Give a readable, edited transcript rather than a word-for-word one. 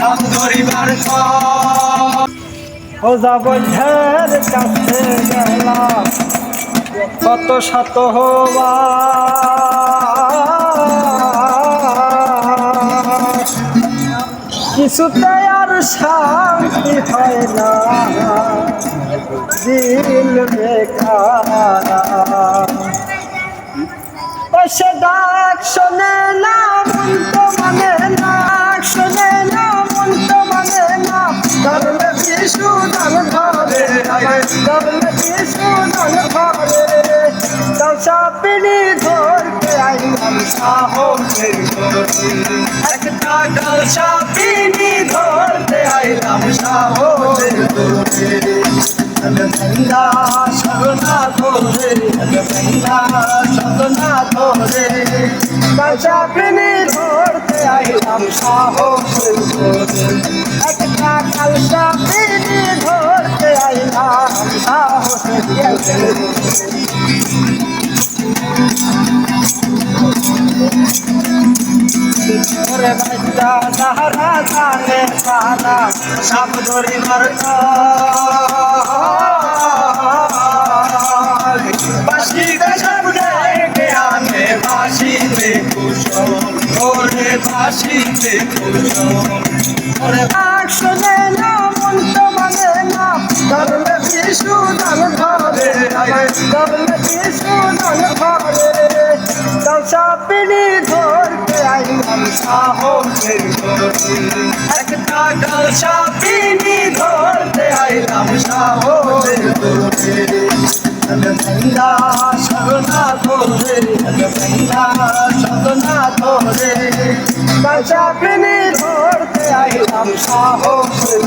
সব ধরিবার ওজা বৈঠের কাছে গেলাম কত শত হওয়া কিছুতে আর শান্তি হয় না দিল বেকার সে ডাক শোনে না মন তো মানে না শোনে না মন তো মানে না ধরলে বিশু ধর ধরে ধরলে বিশু ধর ধরে চাপিনি ধরতে আইলাম সাহসের গতি একটা ডাল চাপিনি ধরতে আইলাম সাহসের গতি বেঙ্গা সরনা ধরে বেঙ্গা সরনা ধরে চাপিনি ধরতে আইলাম সাহসের ধরে একটা কাল চাপিনি ধরতে আইলাম সাহসের ধরে বাচ্চা সাহারা জানে সারা সাপ ধরিবার বাসিতে সব ডেকে আনে বাসিতে কুসুম ওরে বাসিতে কুসুম ওরে শোনে না মন তো মানে না ধরলে বিশু ধন ধরে ধরলে বিশু ধন ধরে চাপিনি ধরতে আইলাম সাহসের গতি একটা ডাল চাপিনি ধরতে আইলাম সাহসের গতি বেঙ্গা সরনা ধরে বেঙ্গা সরনা ধরে চাপিনি ধরতে আইলাম সাহসের